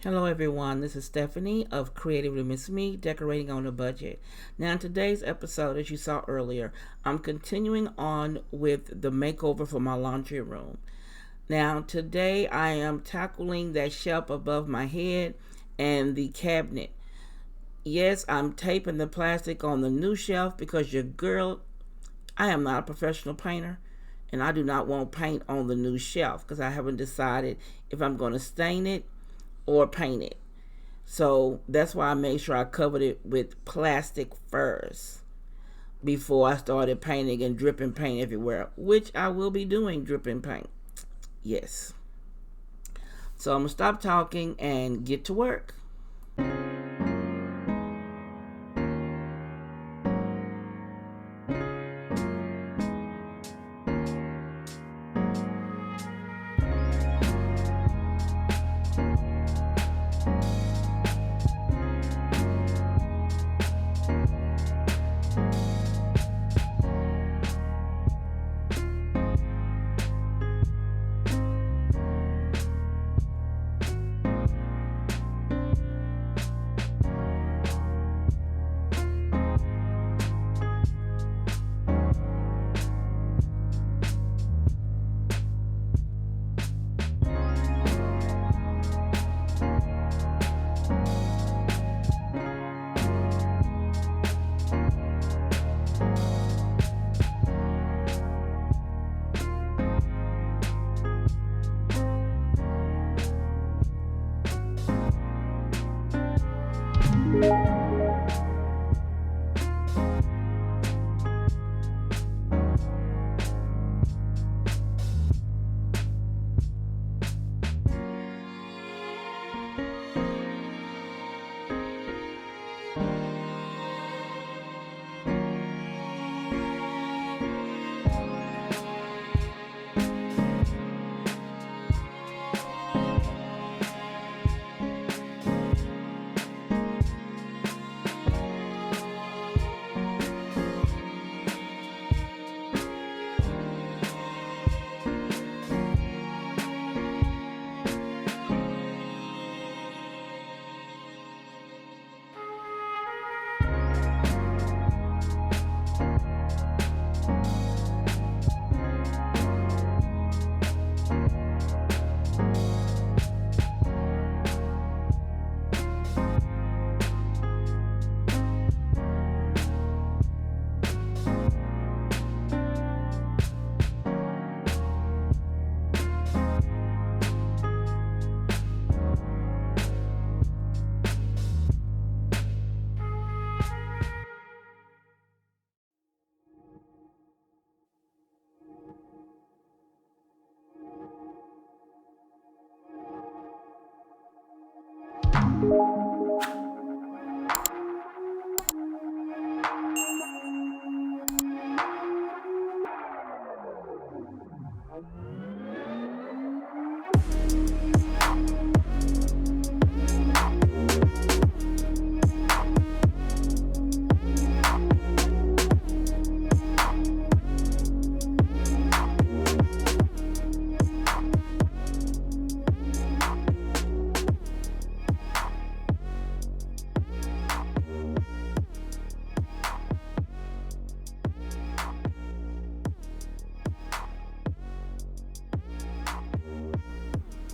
Hello everyone, this is Stephanie of CreativelyMsMe, decorating on a budget. Now in today's episode, as you saw earlier, I'm continuing on with the makeover for my laundry room. Now today I am tackling that shelf above my head and the cabinet. Yes, I'm taping the plastic on the new shelf because I am not a professional painter and I do not want paint on the new shelf because I haven't decided if I'm going to stain it or paint it. So that's why I made sure I covered it with plastic first before I started painting and dripping paint everywhere, which I will be doing dripping paint. Yes. So I'm going to stop talking and get to work.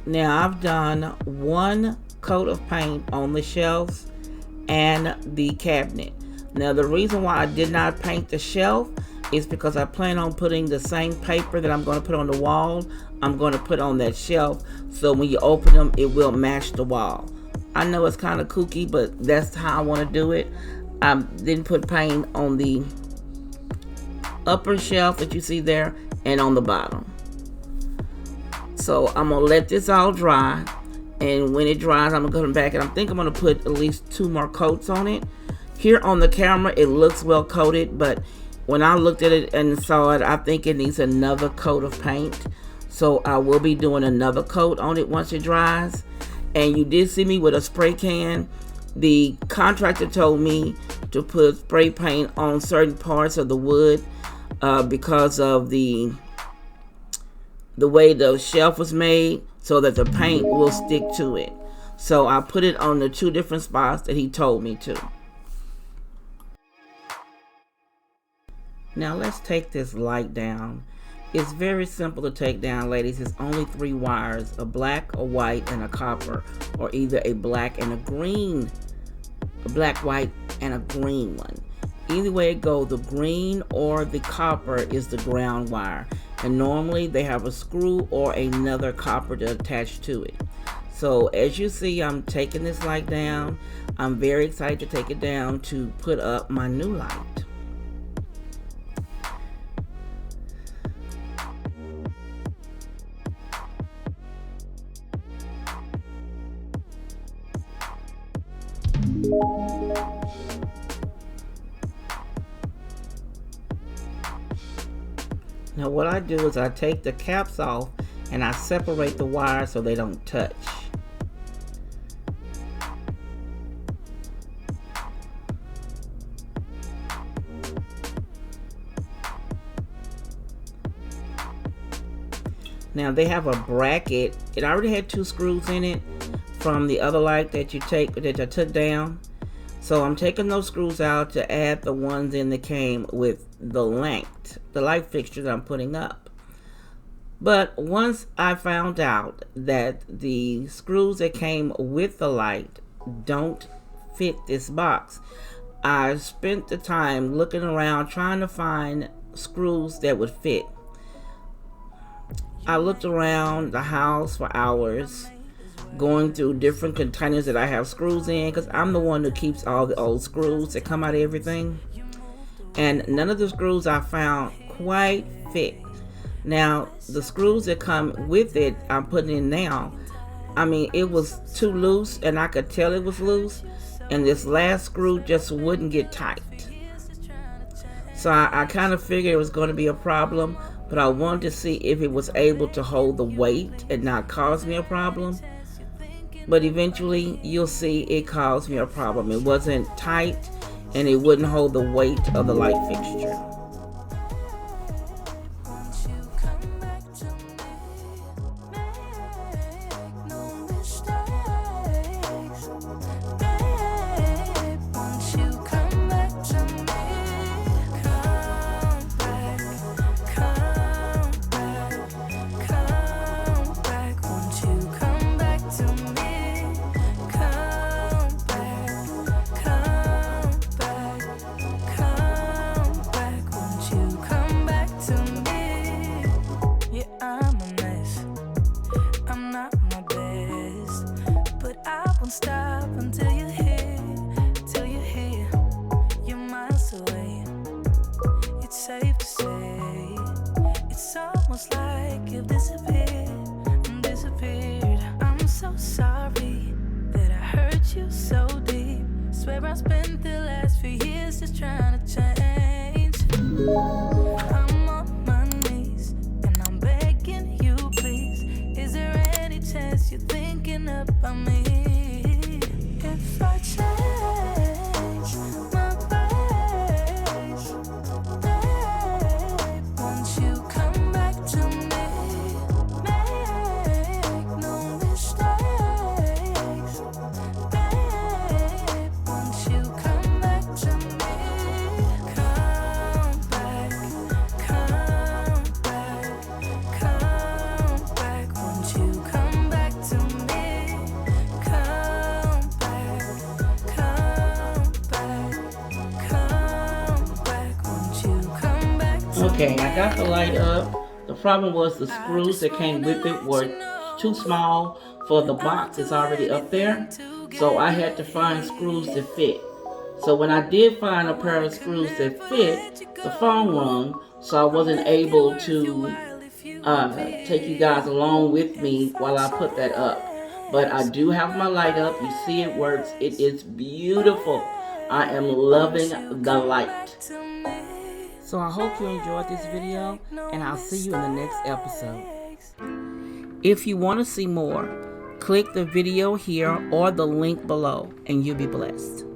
Now I've done one coat of paint on the shelves and the cabinet. Now the reason why I did not paint the shelf is because I plan on putting the same paper that I'm going to put on the wall, I'm going to put on that shelf, so when you open them it will match the wall. I know it's kind of kooky, but that's how I want to do it. I didn't put paint on the upper shelf that you see there and on the bottom. So I'm going to let this all dry, and when it dries I'm going to come back and I think I'm going to put at least 2 more coats on it. Here on the camera it looks well coated, but when I looked at it and saw it, I think it needs another coat of paint. So I will be doing another coat on it once it dries. And you did see me with a spray can. The contractor told me to put spray paint on certain parts of the wood because of the way the shelf was made, so that the paint will stick to it. So I put it on the 2 different spots that he told me to. Now let's take this light down. It's very simple to take down, ladies. It's only 3 wires, a black, a white, and a copper, or either a black and a green, a black, white, and a green one. Either way it goes, the green or the copper is the ground wire. And normally they have a screw or another copper to attach to it. So as you see, I'm taking this light down. I'm very excited to take it down to put up my new light. Now what I do is I take the caps off and I separate the wires so they don't touch. Now they have a bracket. It already had 2 screws in it from the other light that I took down. So I'm taking those screws out to add the ones in that came with the light fixture that I'm putting up. But once I found out that the screws that came with the light don't fit this box, I spent the time looking around trying to find screws that would fit. I looked around the house for hours, going through different containers that I have screws in, because I'm the one who keeps all the old screws that come out of everything. And none of the screws I found quite fit. Now, the screws that come with it, I'm putting in now. I mean, it was too loose, and I could tell it was loose. And this last screw just wouldn't get tight. So I kind of figured it was going to be a problem, but I wanted to see if it was able to hold the weight and not cause me a problem. But eventually, you'll see it caused me a problem. It wasn't tight, and it wouldn't hold the weight of the light fixture. Stop until you're here, you're miles away. It's safe to say, it's almost like you've disappeared. I'm so sorry that I hurt you so deep. Swear I spent the last few years just trying to change. I'm on my knees and I'm begging you, please. Is there any chance you're thinking about me? If I change my ways, babe, won't you come back to me? Make no mistakes, babe, won't you come back to me? Come back, come back, come back, won't you come back to me? Okay, I got the light up. The problem was the screws that came with it were too small for the box that's already up there. So I had to find screws that fit. So when I did find a pair of screws that fit, the phone rung, so I wasn't able to take you guys along with me while I put that up. But I do have my light up. You see it works. It is beautiful. I am loving the light. So I hope you enjoyed this video, and I'll see you in the next episode. If you want to see more, click the video here or the link below, and you'll be blessed.